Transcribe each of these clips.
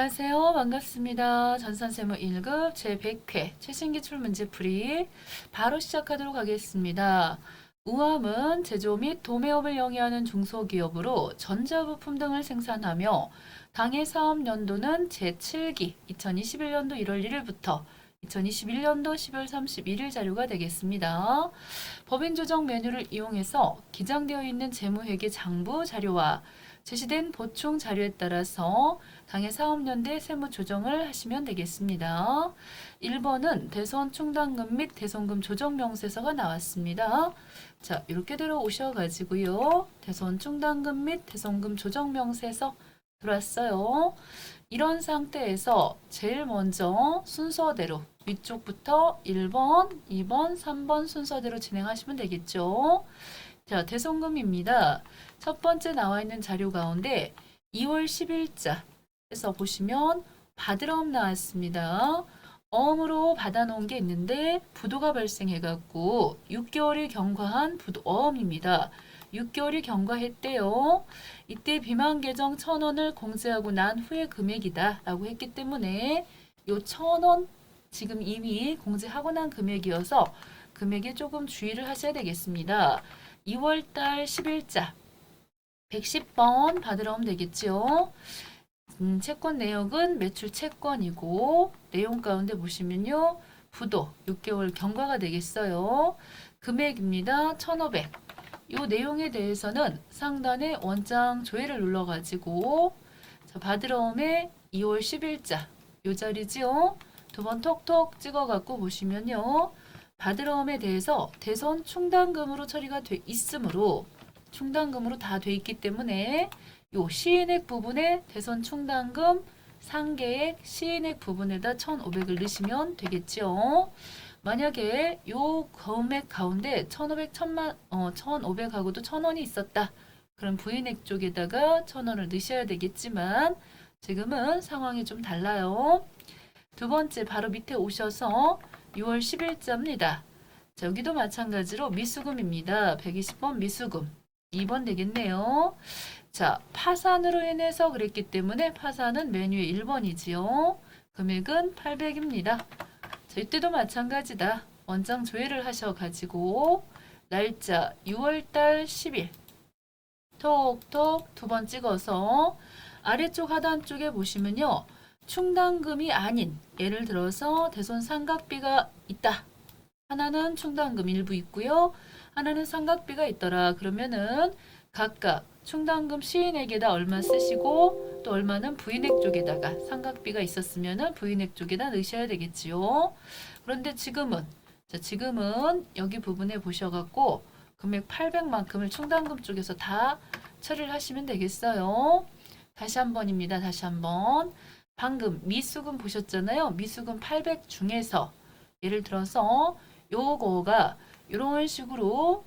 안녕하세요. 반갑습니다. 전산세무 1급 제100회 최신기출 문제풀이 바로 시작하도록 하겠습니다. 우암은 제조 및 도매업을 영위하는 중소기업으로 전자부품 등을 생산하며 당해 사업연도는 제7기 2021년도 1월 1일부터 2021년도 10월 31일 자료가 되겠습니다. 법인 조정 메뉴를 이용해서 기장되어 있는 재무회계 장부 자료와 제시된 보충 자료에 따라서 당해 사업연대 세무 조정을 하시면 되겠습니다. 1번은 대손 충당금 및 대손금 조정 명세서가 나왔습니다. 자, 이렇게 들어오셔가지고요. 대손 충당금 및 대손금 조정 명세서 들어왔어요. 이런 상태에서 제일 먼저 순서대로 위쪽부터 1번, 2번, 3번 순서대로 진행하시면 되겠죠. 자, 대손금입니다. 첫 번째 나와 있는 자료 가운데 2월 10일자에서 보시면 받으러움 나왔습니다. 어음으로 받아놓은 게 있는데 부도가 발생해갖고 6개월이 경과한 어음입니다. 6개월이 경과했대요. 이때 비만 계정 1,000원을 공제하고 난 후의 금액이다 라고 했기 때문에 요 1,000원 지금 이미 공제하고 난 금액이어서 금액에 조금 주의를 하셔야 되겠습니다. 2월달 10일자 110번 받으러 오면 되겠죠. 채권 내역은 매출 채권이고 내용 가운데 보시면요. 부도 6개월 경과가 되겠어요. 금액입니다. 1,500. 이 내용에 대해서는 상단에 원장 조회를 눌러가지고 받으러 오면 2월 10일자 이 자리지요. 두 번 톡톡 찍어갖고 보시면요. 받으러움에 대해서 대손 충당금으로 처리가 돼 있으므로 충당금으로 다 돼 있기 때문에 요 시인액 부분에 대손 충당금 상계액 시인액 부분에다 1,500을 넣으시면 되겠죠. 만약에 요 금액 가운데 1,500하고도 1,000원이 있었다. 그럼 부인액 쪽에다가 1,000원을 넣으셔야 되겠지만 지금은 상황이 좀 달라요. 두 번째 바로 밑에 오셔서 6월 10일자입니다. 자, 여기도 마찬가지로 미수금입니다. 120번 미수금. 2번 되겠네요. 자, 파산으로 인해서 그랬기 때문에 파산은 메뉴의 1번이지요. 금액은 800입니다. 자, 이때도 마찬가지다. 원장 조회를 하셔가지고 날짜 6월달 10일 톡톡 두 번 찍어서 아래쪽 하단 쪽에 보시면요. 충당금이 아닌 예를 들어서 대손 상각비가 있다. 하나는 충당금 일부 있고요. 하나는 상각비가 있더라. 그러면은 각각 충당금 시인액에다 얼마 쓰시고 또 얼마는 부인액 쪽에다가 상각비가 있었으면은 부인액 쪽에다 넣으셔야 되겠지요. 그런데 지금은 여기 부분에 보셔갖고 금액 800만큼을 충당금 쪽에서 다 처리를 하시면 되겠어요. 다시 한 번입니다. 다시 한 번. 방금 미수금 보셨잖아요. 미수금 800 중에서 예를 들어서 요거가 이런 식으로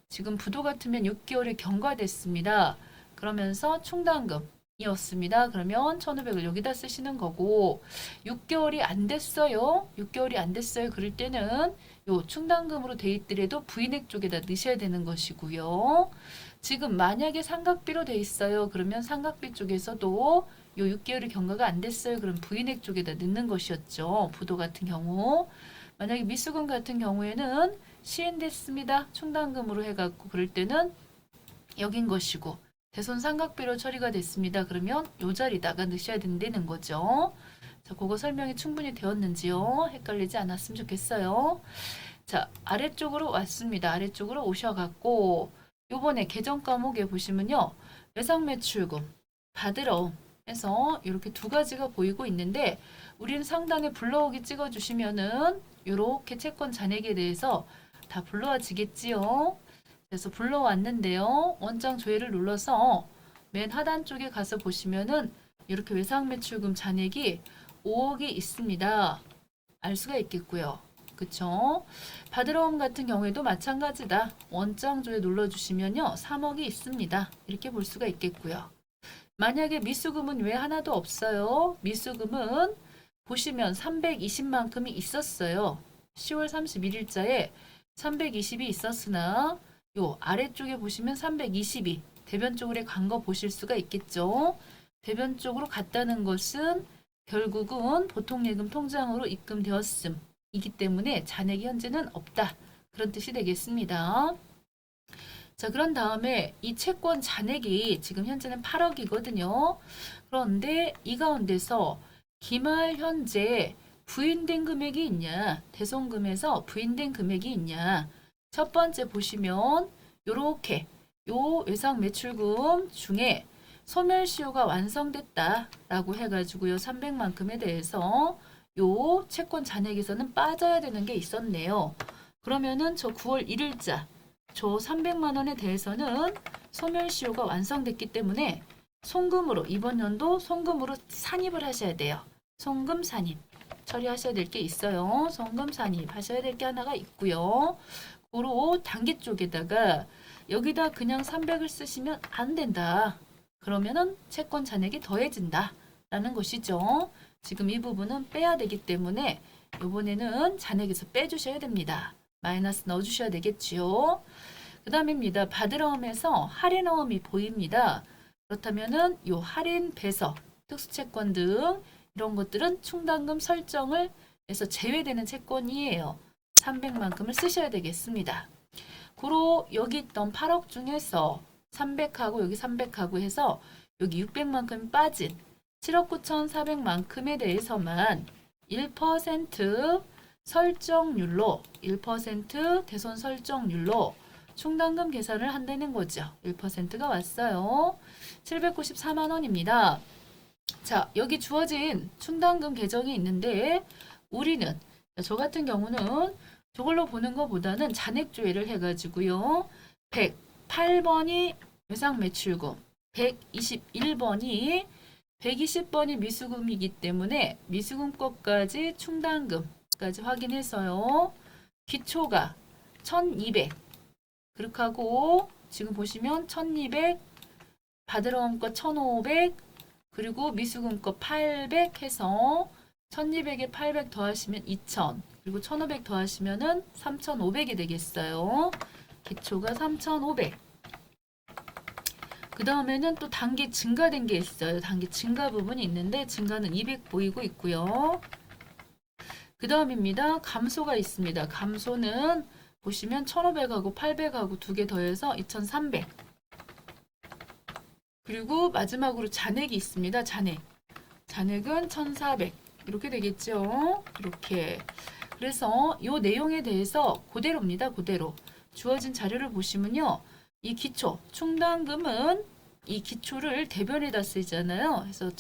지금 부도 같으면 6개월이 경과됐습니다. 그러면서 충당금이었습니다. 그러면 1,500을 여기다 쓰시는 거고 6개월이 안 됐어요. 6개월이 안 됐어요. 그럴 때는 요 충당금으로 돼 있더라도 부인액 쪽에다 넣으셔야 되는 것이고요. 지금 만약에 상각비로 돼 있어요. 그러면 상각비 쪽에서도 요 6개월이 경과가 안 됐어요. 그럼 부인액 쪽에다 넣는 것이었죠. 부도 같은 경우. 만약에 미수금 같은 경우에는 시인됐습니다. 충당금으로 해갖고 그럴 때는 여긴 것이고 대손 상각비로 처리가 됐습니다. 그러면 요 자리다가 넣으셔야 된다는 거죠. 자, 그거 설명이 충분히 되었는지요? 헷갈리지 않았으면 좋겠어요. 자, 아래쪽으로 왔습니다. 아래쪽으로 오셔갖고 요번에 계정 과목에 보시면요. 외상매출금 받으러 해서 이렇게 두 가지가 보이고 있는데 우리는 상단에 불러오기 찍어주시면은 이렇게 채권 잔액에 대해서 다 불러와지겠지요. 그래서 불러왔는데요. 원장 조회를 눌러서 맨 하단 쪽에 가서 보시면은 이렇게 외상매출금 잔액이 5억이 있습니다. 알 수가 있겠고요. 그쵸? 받으러옴 같은 경우에도 마찬가지다. 원장 조회 눌러주시면요. 3억이 있습니다. 이렇게 볼 수가 있겠고요. 만약에 미수금은 왜 하나도 없어요? 미수금은 보시면 320만큼이 있었어요. 10월 31일자에 320이 있었으나 요 아래쪽에 보시면 320이 대변 쪽으로 간 거 보실 수가 있겠죠. 대변 쪽으로 갔다는 것은 결국은 보통예금 통장으로 입금되었음이기 때문에 잔액이 현재는 없다. 그런 뜻이 되겠습니다. 자, 그런 다음에 이 채권 잔액이 지금 현재는 8억이거든요. 그런데 이 가운데서 기말 현재 부인된 금액이 있냐, 대손금에서 부인된 금액이 있냐. 첫 번째 보시면 요렇게 요 외상 매출금 중에 소멸시효가 완성됐다라고 해가지고요. 300만큼에 대해서 요 채권 잔액에서는 빠져야 되는 게 있었네요. 그러면은 저 9월 1일자 저 300만 원에 대해서는 소멸시효가 완성됐기 때문에 송금으로 이번 연도 송금으로 산입을 하셔야 돼요. 송금 산입 처리하셔야 될 게 있어요. 송금 산입 하셔야 될 게 하나가 있고요. 고로 단기 쪽에다가 여기다 그냥 300을 쓰시면 안 된다. 그러면은 채권 잔액이 더해진다 라는 것이죠. 지금 이 부분은 빼야 되기 때문에 이번에는 잔액에서 빼주셔야 됩니다. 마이너스 넣어주셔야 되겠지요. 그 다음입니다. 받으러움에서 할인어음이 보입니다. 그렇다면은 요 할인, 배서, 특수채권 등 이런 것들은 충당금 설정을 해서 제외되는 채권이에요. 300만큼을 쓰셔야 되겠습니다. 고로 여기 있던 8억 중에서 300하고 여기 300하고 해서 여기 600만큼이 빠진 7억 9,400만큼에 대해서만 1% 설정률로 1% 대손 설정률로 충당금 계산을 한다는 거죠. 1%가 왔어요. 794만 원입니다. 자, 여기 주어진 충당금 계정이 있는데 우리는 저 같은 경우는 저걸로 보는 것보다는 잔액조회를 해가지고요. 108번이 외상매출금, 121번이 120번이 미수금이기 때문에 미수금 것까지 충당금까지 확인해서요. 기초가 1200 그렇게 하고 지금 보시면 1200 받으러온 거 1500 그리고 미수금 거 800 해서 1200에 800 더하시면 2000 그리고 1500 더하시면은 3500이 되겠어요. 기초가 3500. 그 다음에는 또 단기 증가된 게 있어요. 단기 증가 부분이 있는데 증가는 200 보이고 있고요. 그 다음입니다. 감소가 있습니다. 감소는 보시면 1500하고 800하고 두 개 더해서 2300. 그리고 마지막으로 잔액이 있습니다. 잔액은 1400. 이렇게 되겠죠. 이렇게. 그래서 이 내용에 대해서 그대로입니다. 그대로. 주어진 자료를 보시면요. 이 기초, 충당금은 이 기초를 대변에다 쓰잖아요. 그래서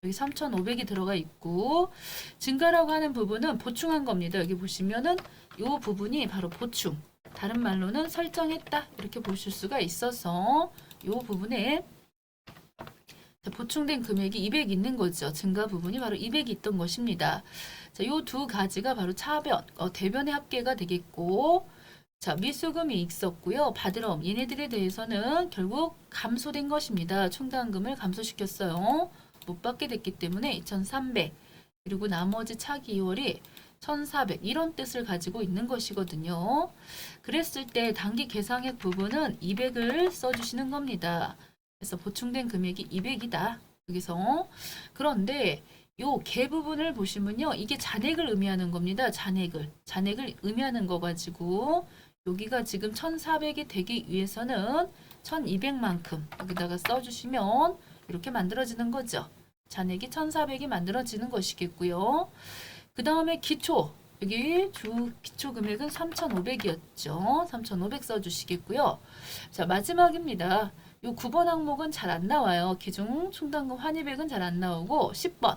여기 3,500이 들어가 있고 증가라고 하는 부분은 보충한 겁니다. 여기 보시면은 이 부분이 바로 보충. 다른 말로는 설정했다. 이렇게 보실 수가 있어서 이 부분에 보충된 금액이 200 있는 거죠. 증가 부분이 바로 200이 있던 것입니다. 자, 이 두 가지가 바로 차변, 대변의 합계가 되겠고 자, 미수금이 있었고요. 받으러움 얘네들에 대해서는 결국 감소된 것입니다. 충당금을 감소시켰어요. 못 받게 됐기 때문에 2,300 그리고 나머지 차기 2월이 1,400 이런 뜻을 가지고 있는 것이거든요. 그랬을 때 단기 계상액 부분은 200을 써주시는 겁니다. 그래서 보충된 금액이 200이다. 여기서 그런데 요 개 부분을 보시면요. 이게 잔액을 의미하는 겁니다. 잔액을 의미하는 거 가지고 여기가 지금 1,400이 되기 위해서는 1,200만큼 여기다가 써주시면 이렇게 만들어지는 거죠. 잔액이 1,400이 만들어지는 것이겠고요. 그 다음에 기초 여기 기초 금액은 3,500이었죠. 3,500 써주시겠고요. 자, 마지막입니다. 요 9번 항목은 잘 안 나와요. 기중 충당금 환입액은 잘 안 나오고 10번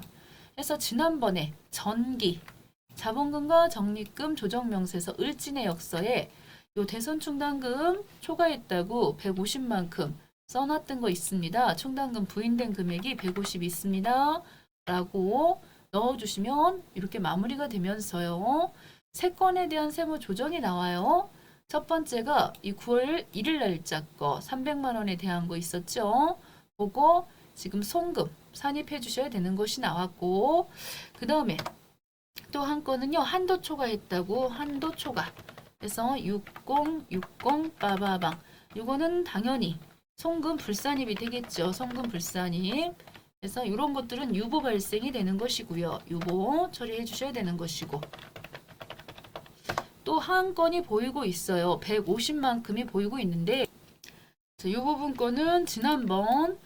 해서 지난번에 전기 자본금과 적립금 조정명세서 을진의 역서에 요 대손 충당금 초과했다고 150만큼 써놨던 거 있습니다. 충당금 부인된 금액이 150 있습니다. 라고 넣어주시면 이렇게 마무리가 되면서요. 세 건에 대한 세무 조정이 나와요. 첫 번째가 이 9월 1일 날짜 거 300만 원에 대한 거 있었죠. 그거 지금 송금 산입해 주셔야 되는 것이 나왔고 그 다음에 또 한 건은요. 한도 초과했다고 한도 초과 그래서 6060 빠바방 이거는 당연히 송금 불산입이 되겠죠. 송금 불산입 그래서 이런 것들은 유보 발생이 되는 것이고요. 유보 처리해 주셔야 되는 것이고. 또 한 건이 보이고 있어요. 150만큼이 보이고 있는데 자, 이 부분 거는 지난번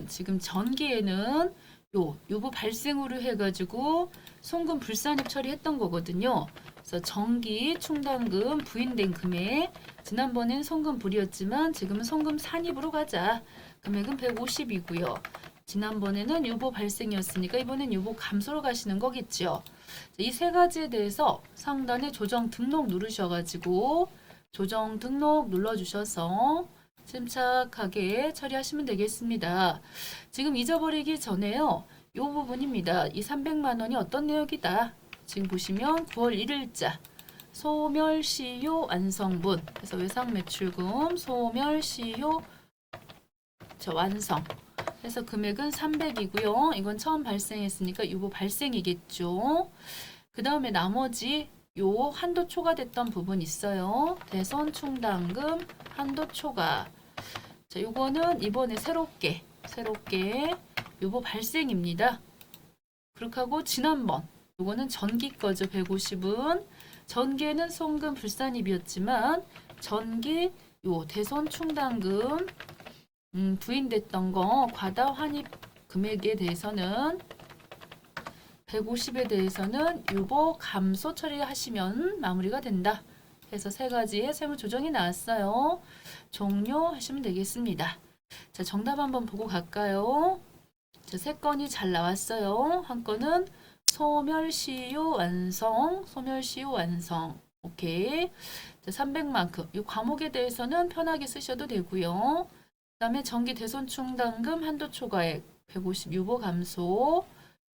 지금 전기에는 요 유보 발생으로 해가지고 송금 불산입 처리했던 거거든요. 그래서 전기 충당금 부인된 금액 지난번엔 송금 불이었지만 지금은 송금 산입으로 가자. 금액은 150이고요. 지난번에는 유보 발생이었으니까 이번엔 유보 감소로 가시는 거겠죠. 이 세 가지에 대해서 상단에 조정 등록 누르셔가지고 조정 등록 눌러주셔서 침착하게 처리하시면 되겠습니다. 지금 잊어버리기 전에요. 이 부분입니다. 이 300만 원이 어떤 내역이다. 지금 보시면 9월 1일자 소멸시효 완성분 그래서 외상매출금 소멸시효 완성 그래서 금액은 300이고요. 이건 처음 발생했으니까 유보 발생이겠죠. 그 다음에 나머지 요 한도 초과됐던 부분 있어요. 대손 충당금 한도 초과. 자, 요거는 이번에 새롭게 유보 발생입니다. 그렇게 하고 지난번 요거는 전기 거죠. 150은 전기에는 송금 불산입이었지만 전기 요 대손 충당금 부인됐던 거 과다 환입 금액에 대해서는 150에 대해서는 유보 감소 처리하시면 마무리가 된다. 해서 세 가지의 세무 조정이 나왔어요. 종료하시면 되겠습니다. 자, 정답 한번 보고 갈까요? 자, 세 건이 잘 나왔어요. 한 건은 소멸시효 완성. 오케이. 자, 300만큼. 이 과목에 대해서는 편하게 쓰셔도 되고요. 그 다음에 전기 대손 충당금 한도 초과액 150 유보 감소.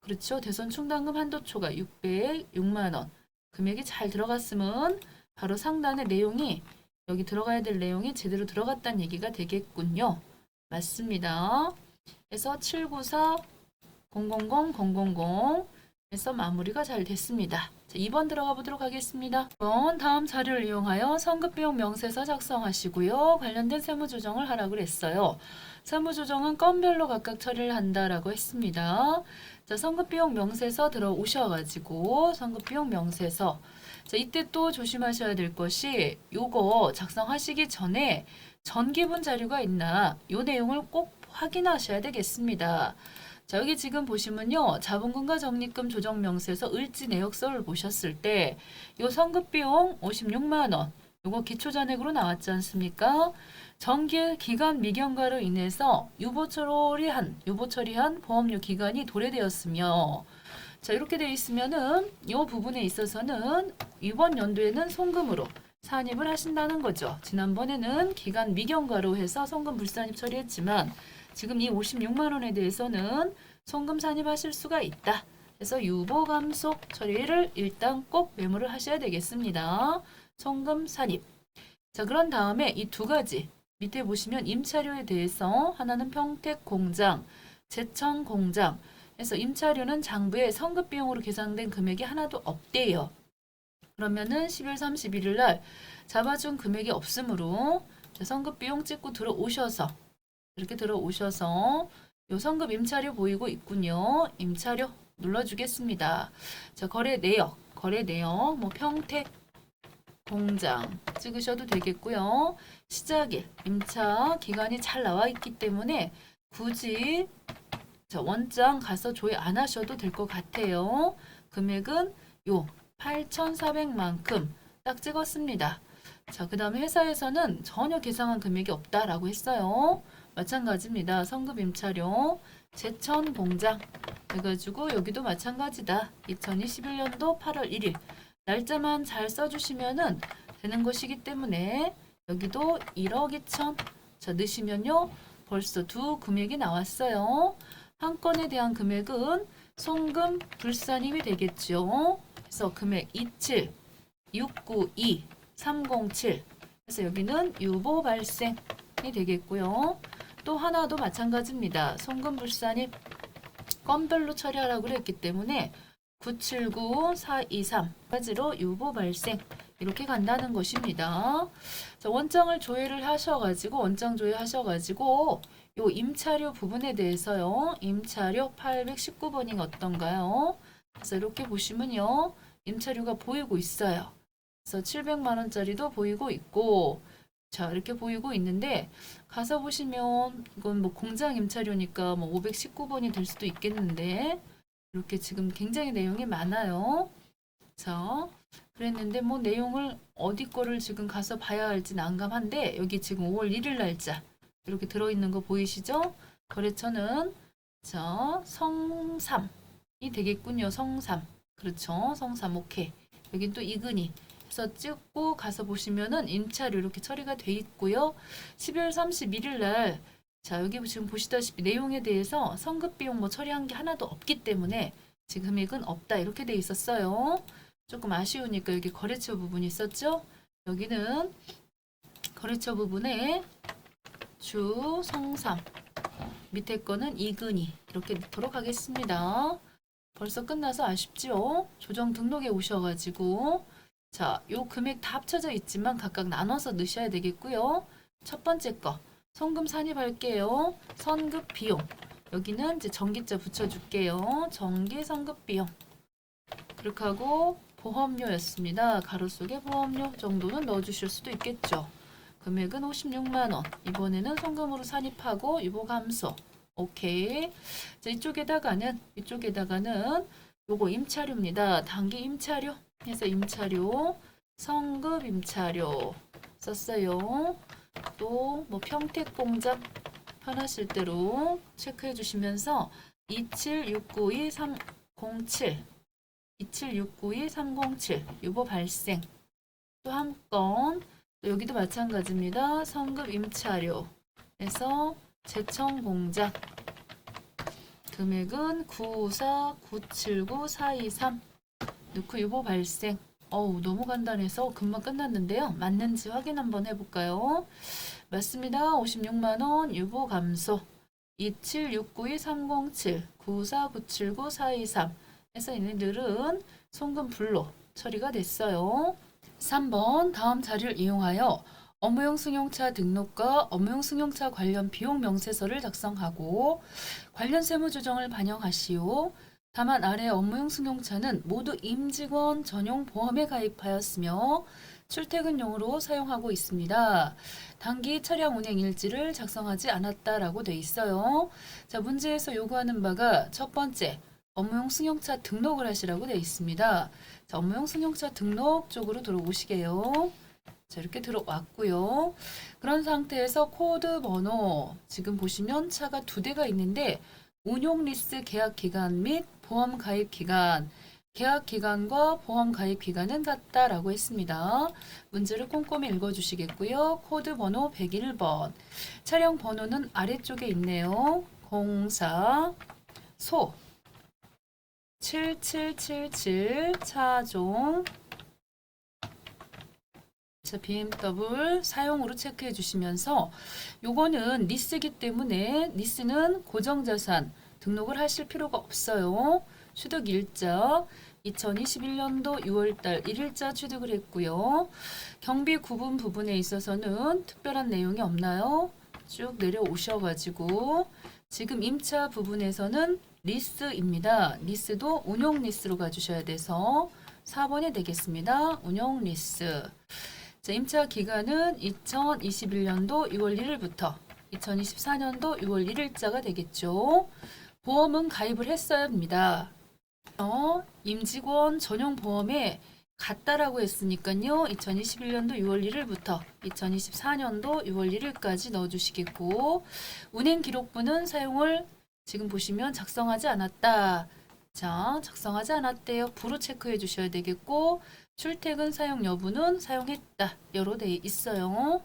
그렇죠. 대손 충당금 한도 초과 606만 원. 금액이 잘 들어갔으면 바로 상단의 내용이 여기 들어가야 될 내용이 제대로 들어갔다는 얘기가 되겠군요. 맞습니다. 그래서 794 000 해서 마무리가 잘 됐습니다. 자, 2번 들어가 보도록 하겠습니다. 2번 다음 자료를 이용하여 성급비용 명세서 작성하시고요. 관련된 세무조정을 하라고 그랬어요. 세무조정은 건별로 각각 처리를 한다라고 했습니다. 자, 성급비용 명세서 들어오셔가지고 성급비용 명세서 자, 이때 또 조심하셔야 될 것이 요거 작성하시기 전에 전기분 자료가 있나 요 내용을 꼭 확인하셔야 되겠습니다. 자, 여기 지금 보시면요. 자본금과 적립금 조정 명세서 을지 내역서를 보셨을 때 요 성급비용 56만 원 요거 기초잔액으로 나왔지 않습니까? 정기 기간 미경과로 인해서 유보 처리한 보험료 기간이 도래되었으며 자, 이렇게 되어 있으면은 이 부분에 있어서는 이번 연도에는 송금으로 산입을 하신다는 거죠. 지난번에는 기간 미경과로 해서 송금 불산입 처리했지만 지금 이 56만 원에 대해서는 송금 산입하실 수가 있다. 그래서 유보 감소 처리를 일단 꼭 메모를 하셔야 되겠습니다. 송금 산입. 자, 그런 다음에 이 두 가지 밑에 보시면 임차료에 대해서 하나는 평택 공장, 제천 공장 그래서 임차료는 장부에 성급 비용으로 계산된 금액이 하나도 없대요. 그러면은 10일 31일 날 잡아준 금액이 없으므로 성급 비용 찍고 들어오셔서 이렇게 들어오셔서 요 성급 임차료 보이고 있군요. 임차료 눌러주겠습니다. 자, 거래 내역 뭐 평택 공장 찍으셔도 되겠고요. 시작일 임차 기간이 잘 나와 있기 때문에 굳이 원장 가서 조회 안 하셔도 될 것 같아요. 금액은 요 8,400만큼 딱 찍었습니다. 자, 그 다음에 회사에서는 전혀 계상한 금액이 없다라고 했어요. 마찬가지입니다. 성급 임차료 제천 공장 해가지고 여기도 마찬가지다. 2021년도 8월 1일 날짜만 잘 써주시면은 되는 것이기 때문에 여기도 1억 2천 자, 넣으시면요 벌써 두 금액이 나왔어요. 한 건에 대한 금액은 송금 불산입이 되겠죠. 그래서 금액 27 692 307 그래서 여기는 유보 발생이 되겠고요. 또 하나도 마찬가지입니다. 송금 불산입 건별로 처리하라고 했기 때문에 979 423까지로 유보 발생 이렇게 간다는 것입니다. 자, 원장을 조회를 하셔가지고 원장 조회하셔가지고 요 임차료 부분에 대해서요. 임차료 819번이 어떤가요? 그래서 이렇게 보시면요. 임차료가 보이고 있어요. 그래서 700만 원짜리도 보이고 있고 자, 이렇게 보이고 있는데 가서 보시면 이건 뭐 공장 임차료니까 뭐 519번이 될 수도 있겠는데 이렇게 지금 굉장히 내용이 많아요. 자, 그랬는데 뭐 내용을 어디 거를 지금 가서 봐야 할지 난감한데 여기 지금 5월 1일 날짜 이렇게 들어있는 거 보이시죠? 거래처는 자, 성삼이 되겠군요. 성삼. 그렇죠. 성삼 오케이. 여긴 또 이근이 해서 찍고 가서 보시면은 임차료 이렇게 처리가 돼 있고요. 12월 31일 날 자, 여기 지금 보시다시피 내용에 대해서 성급 비용 뭐 처리한 게 하나도 없기 때문에 지금 금액은 없다. 이렇게 돼 있었어요. 조금 아쉬우니까 여기 거래처 부분이 있었죠? 여기는 거래처 부분에 주 성삼 밑에 거는 이근이 이렇게 넣도록 하겠습니다. 벌써 끝나서 아쉽죠? 조정 등록에 오셔가지고 자, 요 금액 다 합쳐져 있지만 각각 나눠서 넣으셔야 되겠고요. 첫 번째 거 성금 산입할게요. 선급 비용 여기는 이제 전기자 붙여줄게요. 전기 선급 비용 그렇게 하고 보험료였습니다. 가로 속에 보험료 정도는 넣어주실 수도 있겠죠. 금액은 56만 원. 이번에는 송금으로 산입하고 유보 감소. 오케이. 자, 이쪽에다가는 요거 임차료입니다. 단기 임차료 해서 임차료, 성급 임차료 썼어요. 또 뭐 평택 공장 편하실 대로 체크해 주시면서 27692-307 27692-307 유보 발생 또 한 건 여기도 마찬가지입니다. 성급 임차료 에서 제청 공장 금액은 954-979-423 넣고 유보 발생 어우 너무 간단해서 금방 끝났는데요. 맞는지 확인 한번 해볼까요? 맞습니다. 56만원 유보 감소 27692-307 94979-423 해서 얘네들은 송금 불로 처리가 됐어요. 3번 다음 자료를 이용하여 업무용 승용차 등록과 업무용 승용차 관련 비용 명세서를 작성하고 관련 세무 조정을 반영하시오. 다만 아래 업무용 승용차는 모두 임직원 전용 보험에 가입하였으며 출퇴근용으로 사용하고 있습니다. 단기 차량 운행 일지를 작성하지 않았다라고 돼 있어요. 자, 문제에서 요구하는 바가 첫 번째 업무용 승용차 등록을 하시라고 되어 있습니다. 자, 업무용 승용차 등록 쪽으로 들어오시게요. 자, 이렇게 들어왔고요. 그런 상태에서 코드 번호 지금 보시면 차가 두 대가 있는데 운용 리스 계약 기간 및 보험 가입 기간 계약 기간과 보험 가입 기간은 같다라고 했습니다. 문제를 꼼꼼히 읽어주시겠고요. 코드 번호 101번 차량 번호는 아래쪽에 있네요. 04 소 7777 차종 자, BMW 사용으로 체크해 주시면서 요거는 리스이기 때문에 리스는 고정자산 등록을 하실 필요가 없어요. 취득 일자 2021년도 6월달 1일자 취득을 했고요. 경비 구분 부분에 있어서는 특별한 내용이 없나요? 쭉 내려오셔가지고 지금 임차 부분에서는 리스입니다. 리스도 운용 리스로 가주셔야 돼서 4번이 되겠습니다. 운용 리스. 자, 임차 기간은 2021년도 6월 1일부터 2024년도 6월 1일자가 되겠죠. 보험은 가입을 했어야 합니다. 임직원 전용 보험에 같다라고 했으니까요. 2021년도 6월 1일부터 2024년도 6월 1일까지 넣어주시겠고 운행 기록부는 사용을 지금 보시면 작성하지 않았다. 자, 작성하지 않았대요. 부로 체크해 주셔야 되겠고 출퇴근 사용 여부는 사용했다. 여로 되어 있어요.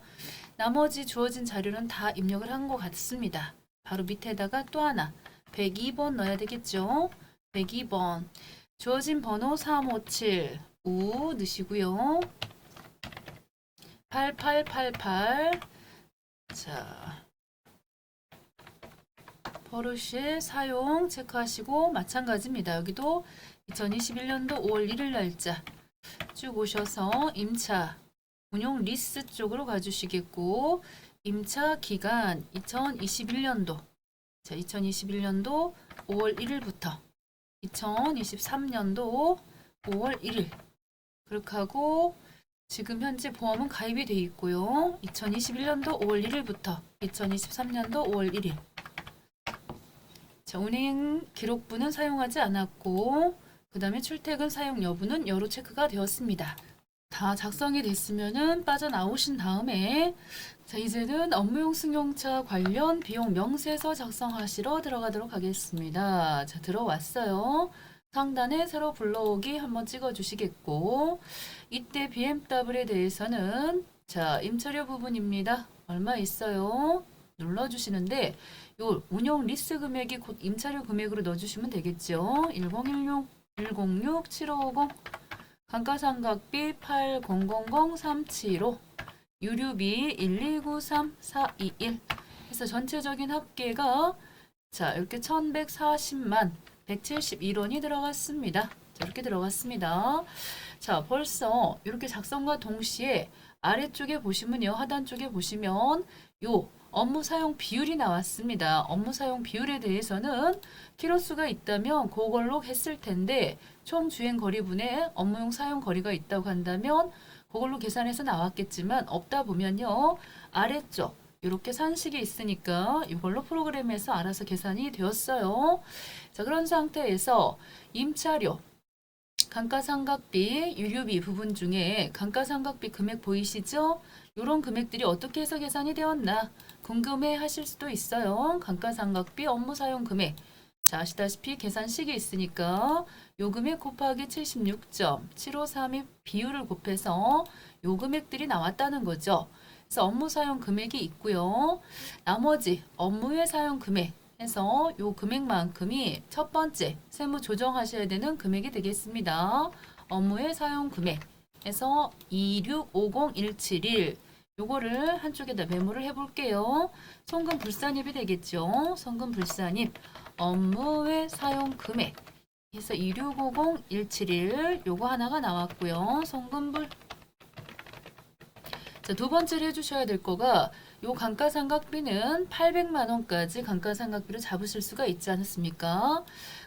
나머지 주어진 자료는 다 입력을 한 것 같습니다. 바로 밑에다가 또 하나 102번 넣어야 되겠죠. 102번 주어진 번호 357 우 넣으시고요. 8888 자 포르쉐 사용 체크하시고 마찬가지입니다. 여기도 2021년도 5월 1일 날짜 쭉 오셔서 임차 운용 리스 쪽으로 가주시겠고 임차 기간 2021년도. 자, 2021년도 5월 1일부터 2023년도 5월 1일. 그렇게 하고 지금 현재 보험은 가입이 돼 있고요. 2021년도 5월 1일부터 2023년도 5월 1일. 자, 운행 기록부는 사용하지 않았고 그 다음에 출퇴근 사용 여부는 여로 체크가 되었습니다. 다 작성이 됐으면은 빠져나오신 다음에 자, 이제는 업무용 승용차 관련 비용 명세서 작성하시러 들어가도록 하겠습니다. 자, 들어왔어요. 상단에 새로 불러오기 한번 찍어 주시겠고 이때 BMW에 대해서는 자, 임차료 부분입니다. 얼마 있어요? 눌러주시는데 요 운용 리스 금액이 곧 임차료 금액으로 넣어주시면 되겠죠. 1016-7550 감가상각비 8000-375 유류비 1293421 해서 전체적인 합계가 자 이렇게 1140만 171원이 들어갔습니다. 자, 이렇게 들어갔습니다. 자, 벌써 이렇게 작성과 동시에 아래쪽에 보시면요. 하단 쪽에 보시면 요 업무 사용 비율이 나왔습니다. 업무 사용 비율에 대해서는 키로수가 있다면 그걸로 했을 텐데 총 주행 거리분에 업무용 사용 거리가 있다고 한다면 그걸로 계산해서 나왔겠지만 없다 보면요. 아래쪽 이렇게 산식이 있으니까 이걸로 프로그램에서 알아서 계산이 되었어요. 자, 그런 상태에서 임차료, 감가상각비, 유류비 부분 중에 감가상각비 금액 보이시죠? 이런 금액들이 어떻게 해서 계산이 되었나 궁금해 하실 수도 있어요. 감가상각비 업무 사용 금액. 자, 아시다시피 계산식이 있으니까 요 금액 곱하기 76.7532 비율을 곱해서 요 금액들이 나왔다는 거죠. 그래서 업무 사용 금액이 있고요. 나머지 업무의 사용 금액 해서 요 금액만큼이 첫 번째 세무 조정하셔야 되는 금액이 되겠습니다. 업무의 사용 금액 해서 2650171 요거를 한쪽에다 메모를 해볼게요. 송금 불산입이 되겠죠. 송금 불산입 업무의 사용 금액 해서 2650171 요거 하나가 나왔고요. 송금불 자, 두 번째로 해주셔야 될 거가 요 감가상각비는 800만 원까지 감가상각비를 잡으실 수가 있지 않습니까?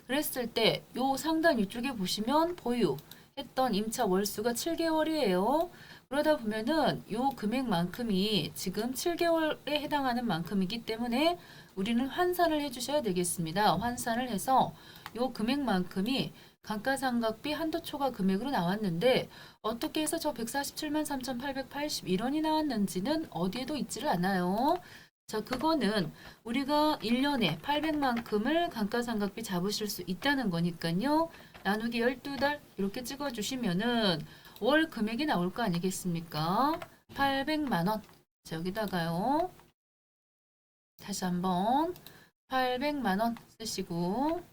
그랬을 때 요 상단 위쪽에 보시면 보유했던 임차 월수가 7개월이에요. 그러다 보면은 요 금액만큼이 지금 7개월에 해당하는 만큼이기 때문에 우리는 환산을 해주셔야 되겠습니다. 환산을 해서 요 금액만큼이 감가상각비 한도 초과 금액으로 나왔는데 어떻게 해서 저 147만 3,881원이 나왔는지는 어디에도 있지를 않아요. 자, 그거는 우리가 1년에 800만큼을 감가상각비 잡으실 수 있다는 거니까요. 나누기 12달 이렇게 찍어주시면은 월 금액이 나올 거 아니겠습니까? 800만 원. 자, 여기다가요. 다시 한번 800만 원 쓰시고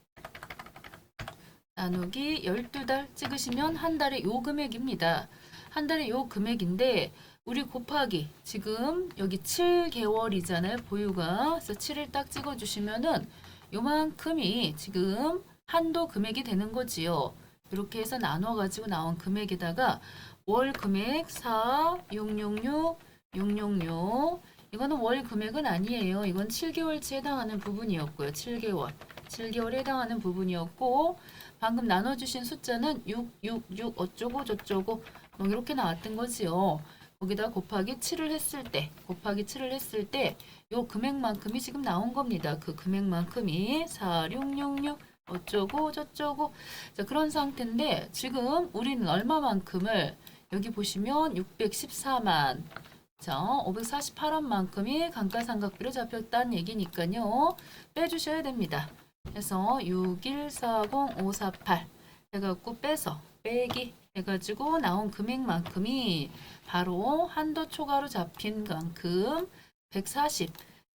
나누기 12달 찍으시면 한 달에 요 금액입니다. 한 달에 요 금액인데 우리 곱하기 지금 여기 7개월이잖아요. 보유가. 그래서 7을 딱 찍어주시면은 요만큼이 지금 한도 금액이 되는 거지요. 이렇게 해서 나눠가지고 나온 금액에다가 월 금액 4, 666, 666 이거는 월 금액은 아니에요. 이건 7개월치에 해당하는 부분이었고요. 7개월에 해당하는 부분이었고 방금 나눠주신 숫자는 6, 6, 6 어쩌고 저쩌고 뭐 이렇게 나왔던 거지요. 거기다 곱하기 7을 했을 때 요 금액만큼이 지금 나온 겁니다. 그 금액만큼이 4, 6, 6, 6 어쩌고 저쩌고 자, 그런 상태인데 지금 우리는 얼마만큼을 여기 보시면 614만 자, 548원만큼이 감가상각비로 잡혔다는 얘기니까요. 빼주셔야 됩니다. 그래서 6140548 해갖고 빼서 빼기 해가지고 나온 금액만큼이 바로 한도 초과로 잡힌 만큼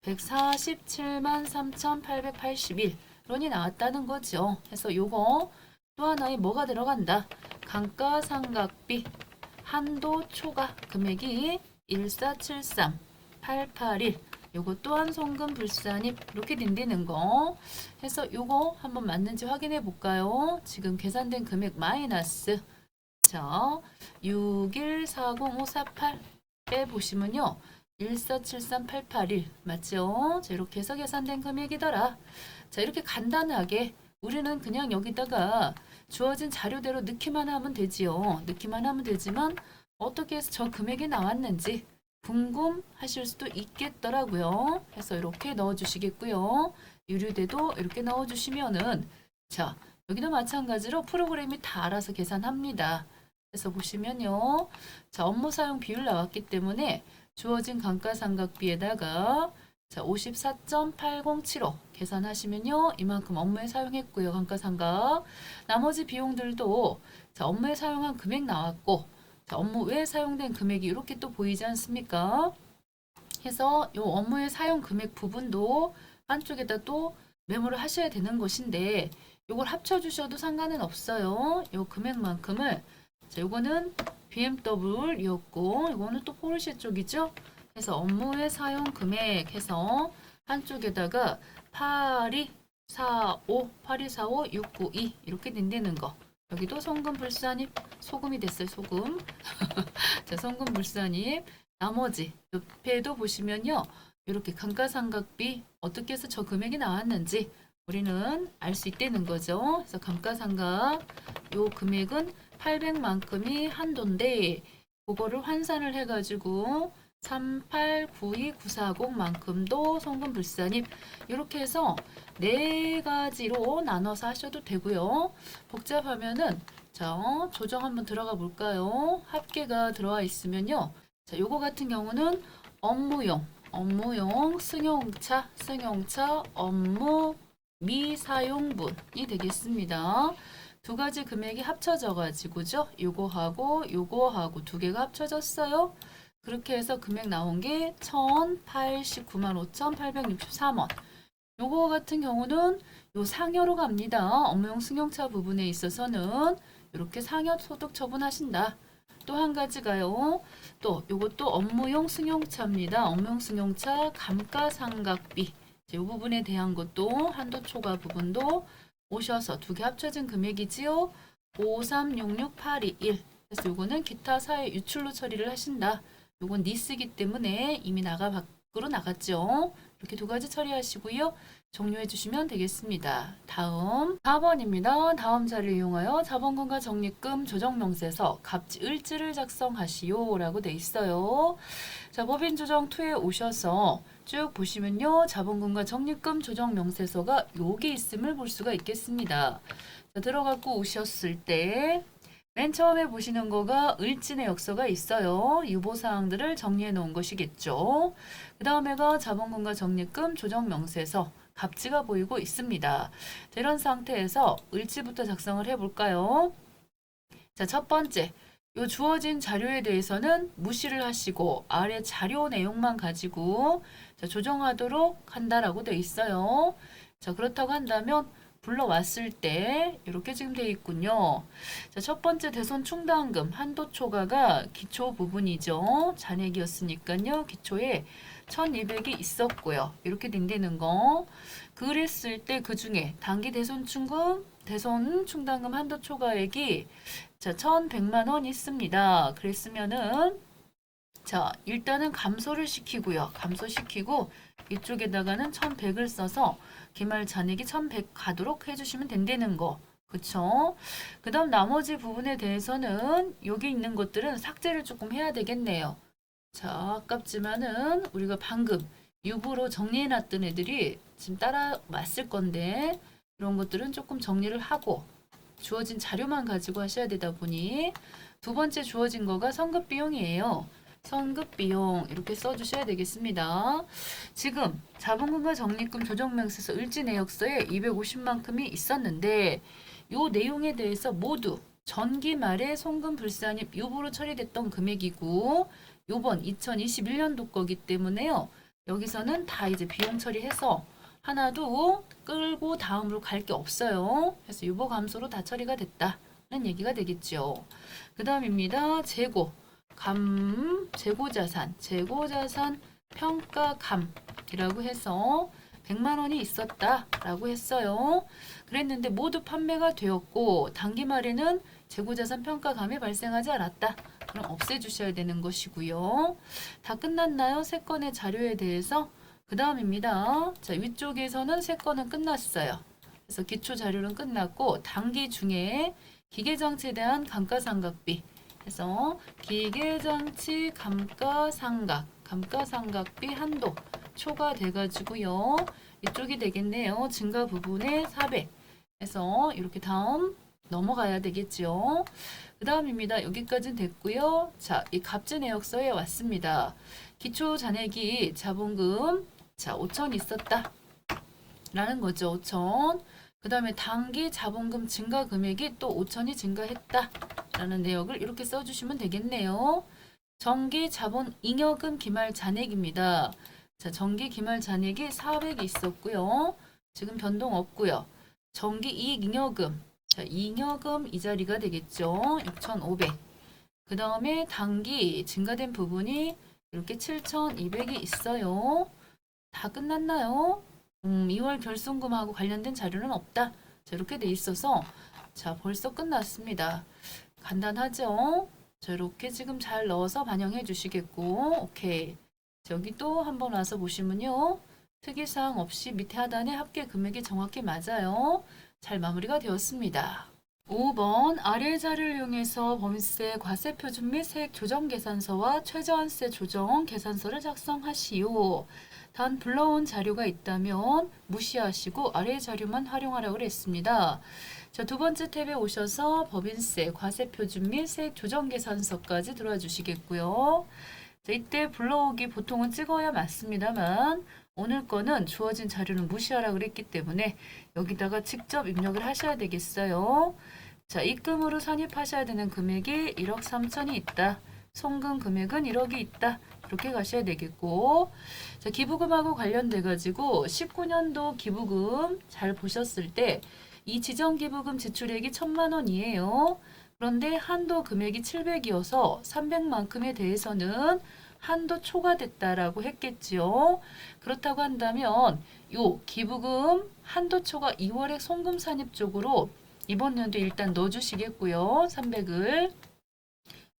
147만 3,881원이 나왔다는 거죠. 그래서 요거 또 하나의 뭐가 들어간다. 감가상각비 한도 초과 금액이 1473 881 요거 또한 송금 불산입 이렇게 된다는 거 해서 요거 한번 맞는지 확인해 볼까요? 지금 계산된 금액 마이너스 자 6140548 빼보시면요 1473881 맞죠? 자, 이렇게 해서 계산된 금액이더라. 자, 이렇게 간단하게 우리는 그냥 여기다가 주어진 자료대로 넣기만 하면 되지요. 넣기만 하면 되지만 어떻게 해서 저 금액이 나왔는지 궁금하실 수도 있겠더라고요. 그래서 이렇게 넣어주시겠고요. 유류대도 이렇게 넣어주시면은 자, 여기도 마찬가지로 프로그램이 다 알아서 계산합니다. 그래서 보시면요. 자, 업무 사용 비율 나왔기 때문에 주어진 감가상각비에다가 자, 54.8075 계산하시면요. 이만큼 업무에 사용했고요. 감가상각. 나머지 비용들도 자, 업무에 사용한 금액 나왔고 자, 업무 외에 사용된 금액이 이렇게 또 보이지 않습니까? 해서 이 업무의 사용 금액 부분도 한쪽에다 또 메모를 하셔야 되는 것인데 이걸 합쳐 주셔도 상관은 없어요. 이 금액만큼을 자, 요거는 BMW였고 이거는 또 포르쉐 쪽이죠. 그래서 업무의 사용 금액 해서 한쪽에다가 8245, 692 이렇게 된다는 거. 여기도 송금 불산입 소금이 됐어요. 소금. 자, 송금 불산입. 나머지 옆에도 보시면요. 이렇게 감가상각비 어떻게 해서 저 금액이 나왔는지 우리는 알 수 있다는 거죠. 그래서 감가상각 요 금액은 800만큼이 한도인데 그거를 환산을 해가지고 3892940만큼도 송금 불산입 이렇게 해서 네 가지로 나눠서 하셔도 되고요. 복잡하면은 자, 조정 한번 들어가 볼까요? 합계가 들어와 있으면요. 자, 요거 같은 경우는 업무용 승용차 업무 미사용분이 되겠습니다. 두 가지 금액이 합쳐져 가지고죠. 요거하고 두 개가 합쳐졌어요. 그렇게 해서 금액 나온 게 1089만 5,863원. 요거 같은 경우는 요 상여로 갑니다. 업무용 승용차 부분에 있어서는 이렇게 상여 소득 처분하신다. 또 한 가지가요. 또 요것도 업무용 승용차입니다. 업무용 승용차 감가상각비. 이 부분에 대한 것도 한도 초과 부분도 오셔서 두 개 합쳐진 금액이지요. 5366821. 그래서 요거는 기타 사회 유출로 처리를 하신다. 요건 니스기 때문에 이미 밖으로 나갔죠. 이렇게 두 가지 처리하시고요. 종료해 주시면 되겠습니다. 다음 4번입니다. 다음 자리를 이용하여 자본금과 적립금 조정명세서 갑지을지를 작성하시오 라고 돼 있어요. 자, 법인조정2에 오셔서 쭉 보시면요. 자본금과 적립금 조정명세서가 여기 있음을 볼 수가 있겠습니다. 자, 들어가고 오셨을 때 맨 처음에 보시는 거가 을지내역서가 있어요. 유보사항들을 정리해 놓은 것이겠죠. 그 다음에가 자본금과 적립금 조정명세서 갑지가 보이고 있습니다. 이런 상태에서 을지부터 작성을 해볼까요? 자, 첫 번째, 요 주어진 자료에 대해서는 무시를 하시고 아래 자료 내용만 가지고 자, 조정하도록 한다라고 되어 있어요. 자, 그렇다고 한다면 불러왔을 때 이렇게 지금 되어 있군요. 자, 첫 번째 대손 충당금 한도 초과가 기초 부분이죠. 잔액이었으니까요. 기초에 1200이 있었고요. 이렇게 된다는 거. 그랬을 때 그 중에 단기 대손 충당금 한도 초과액이 자, 1100만 원 있습니다. 그랬으면은 자, 일단은 감소를 시키고요. 감소시키고 이쪽에다가는 1100을 써서 기말 잔액이 1100 가도록 해주시면 된다는 거. 그쵸? 그 다음 나머지 부분에 대해서는 여기 있는 것들은 삭제를 조금 해야 되겠네요. 자, 아깝지만은 우리가 방금 유보로 정리해놨던 애들이 지금 따라왔을 건데 이런 것들은 조금 정리를 하고 주어진 자료만 가지고 하셔야 되다 보니 두 번째 주어진 거가 선급비용이에요. 선급비용 이렇게 써주셔야 되겠습니다. 지금 자본금과 적립금 조정명세서 을지내역서에 250만큼이 있었는데 이 내용에 대해서 모두 전기 말에 송금 불산입 유보로 처리됐던 금액이고 요번 2021년도 거기 때문에요. 여기서는 다 이제 비용 처리해서 하나도 끌고 다음으로 갈 게 없어요. 그래서 유보 감소로 다 처리가 됐다는 얘기가 되겠죠. 그 다음입니다. 재고자산 평가감이라고 해서 100만 원이 있었다라고 했어요. 그랬는데 모두 판매가 되었고 단기 말에는 재고자산 평가감이 발생하지 않았다. 그럼 없애주셔야 되는 것이고요. 다 끝났나요? 세 건의 자료에 대해서? 그 다음입니다. 자, 위쪽에서는 세 건은 끝났어요. 그래서 기초 자료는 끝났고 단기 중에 기계장치에 대한 감가상각비 해서 기계장치 감가상각비 한도 초과돼 가지고요. 이쪽이 되겠네요. 증가 부분에 400 해서 이렇게 다음 넘어가야 되겠죠. 그 다음입니다. 여기까지는 됐고요. 자, 이 갑진 내역서에 왔습니다. 기초 잔액이 자본금 자 5천 있었다 라는 거죠. 5천. 그 다음에 단기 자본금 증가 금액이 또 5천이 증가했다 라는 내역을 이렇게 써주시면 되겠네요. 정기 자본 잉여금 기말 잔액입니다. 자, 정기 기말 잔액이 400이 있었고요. 지금 변동 없고요. 정기 이익 잉여금. 자, 잉여금 이 자리가 되겠죠. 6,500. 그 다음에 단기 증가된 부분이 이렇게 7,200이 있어요. 다 끝났나요? 2월 결손금하고 관련된 자료는 없다. 자, 이렇게 돼 있어서 자, 벌써 끝났습니다. 간단하죠? 자, 이렇게 지금 잘 넣어서 반영해 주시겠고, 오케이. 자, 여기 또 한번 와서 보시면요. 특이사항 없이 밑에 하단에 합계 금액이 정확히 맞아요. 잘 마무리가 되었습니다. 5번 아래 자료를 이용해서 범위세 과세 표준 및 세액 조정 계산서와 최저한세 조정 계산서를 작성하시오. 단 불러온 자료가 있다면 무시하시고 아래 자료만 활용하라고 했습니다. 자, 두 번째 탭에 오셔서 법인세, 과세 표준 및 세액 조정 계산서까지 들어와 주시겠고요. 자, 이때 불러오기 보통은 찍어야 맞습니다만 오늘 거는 주어진 자료는 무시하라고 그랬기 때문에 여기다가 직접 입력을 하셔야 되겠어요. 자, 입금으로 산입하셔야 되는 금액이 1억 3천이 있다. 송금 금액은 1억이 있다. 이렇게 가셔야 되겠고, 자, 기부금하고 관련돼 가지고 19년도 기부금 잘 보셨을 때 이 지정 기부금 지출액이 1,000만 원이에요. 그런데 한도 금액이 700이어서 300만큼에 대해서는 한도 초과됐다라고 했겠지요. 그렇다고 한다면 요 기부금 한도 초과 2월액 송금 산입 쪽으로 이번 연도에 일단 넣어주시겠고요. 300을.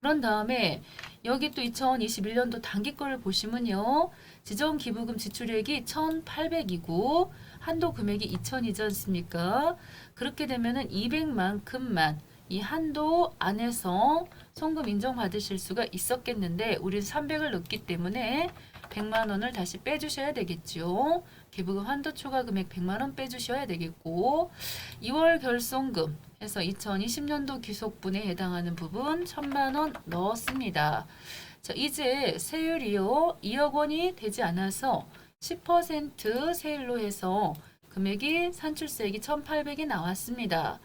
그런 다음에 여기 또 2021년도 단기 거를 보시면요. 지정 기부금 지출액이 1,800이고 한도 금액이 2,000이지 않습니까? 그렇게 되면은 200만큼만 이 한도 안에서 송금 인정받으실 수가 있었겠는데 우린 300을 넣기 때문에 100만 원을 다시 빼주셔야 되겠죠. 기부금 한도 초과 금액 100만 원 빼주셔야 되겠고 2월 결손금 해서 2020년도 귀속분에 해당하는 부분 1,000만 원 넣었습니다. 자, 이제 세율이요. 2억 원이 되지 않아서 10% 세율로 해서 금액이 산출세액이 1,800이 나왔습니다.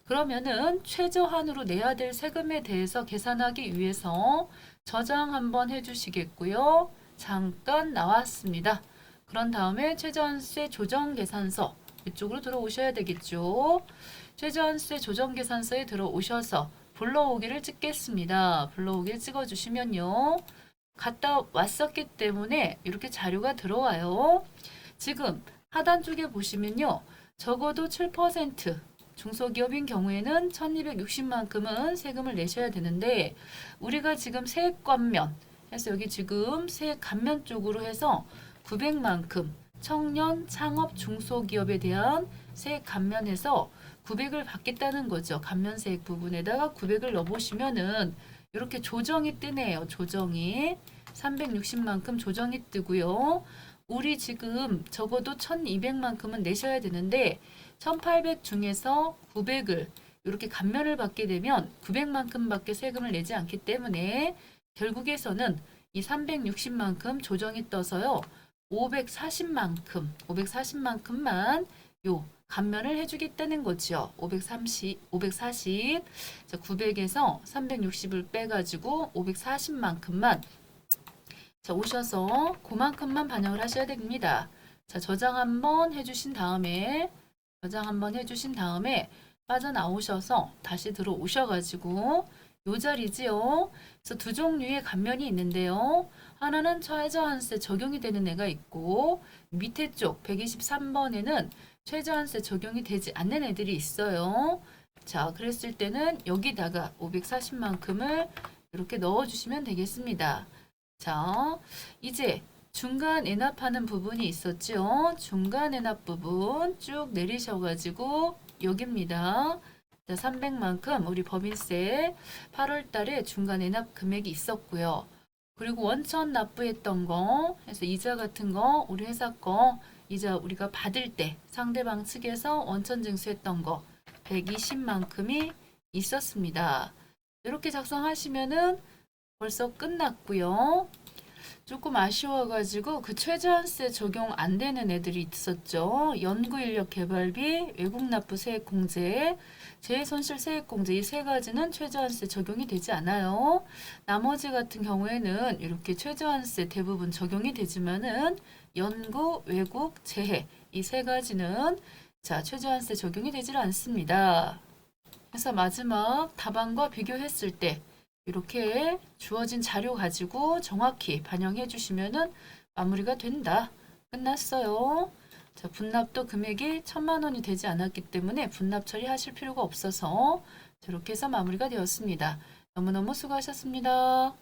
그러면은 최저한으로 내야 될 세금에 대해서 계산하기 위해서 저장 한번 해주시겠고요. 잠깐 나왔습니다. 그런 다음에 최저한세 조정 계산서 이쪽으로 들어오셔야 되겠죠. 최저한세 조정 계산서에 들어오셔서 불러오기를 찍겠습니다. 불러오기를 찍어주시면요. 갔다 왔었기 때문에 이렇게 자료가 들어와요. 지금 하단 쪽에 보시면요. 적어도 7% 중소기업인 경우에는 1,260만큼은 세금을 내셔야 되는데 우리가 지금 세액 감면 해서 여기 지금 세액 감면 쪽으로 해서 900만큼 청년 창업 중소기업에 대한 세액 감면해서 900을 받겠다는 거죠. 감면세액 부분에다가 900을 넣어보시면은 이렇게 조정이 뜨네요. 조정이 360만큼 조정이 뜨고요. 우리 지금 적어도 1,200만큼은 내셔야 되는데 1,800 중에서 900을 이렇게 감면을 받게 되면 900만큼밖에 세금을 내지 않기 때문에 결국에서는 이 360만큼 조정이 떠서요. 540만큼만 요 감면을 해주겠다는 거죠. 540. 자, 900에서 360을 빼가지고 540만큼만 자, 오셔서 그만큼만 반영을 하셔야 됩니다. 자, 저장 한번 해주신 다음에 빠져나오셔서 다시 들어오셔가지고 요 자리지요. 그래서 두 종류의 감면이 있는데요. 하나는 최저한세 적용이 되는 애가 있고 밑에 쪽 123번에는 최저한세 적용이 되지 않는 애들이 있어요. 자, 그랬을 때는 여기다가 540만큼을 이렇게 넣어주시면 되겠습니다. 자, 이제 중간 애납하는 부분이 있었죠. 중간 애납 부분 쭉 내리셔가지고 여기입니다. 자, 300만큼 우리 법인세 8월 달에 중간 애납 금액이 있었고요. 그리고 원천 납부했던 거, 해서 이자 같은 거, 우리 회사 거, 이자 우리가 받을 때 상대방 측에서 원천 징수했던 거 120만큼이 있었습니다. 이렇게 작성하시면은 벌써 끝났고요. 조금 아쉬워가지고 그 최저한세 적용 안 되는 애들이 있었죠. 연구인력 개발비, 외국납부 세액공제, 재해손실 세액공제 이 세 가지는 최저한세 적용이 되지 않아요. 나머지 같은 경우에는 이렇게 최저한세 대부분 적용이 되지만은 연구, 외국, 재해 이 세 가지는 자 최저한세 적용이 되질 않습니다. 그래서 마지막 답안과 비교했을 때 이렇게 주어진 자료 가지고 정확히 반영해 주시면은 마무리가 된다. 끝났어요. 자, 분납도 금액이 1,000만 원이 되지 않았기 때문에 분납 처리하실 필요가 없어서 이렇게 해서 마무리가 되었습니다. 너무너무 수고하셨습니다.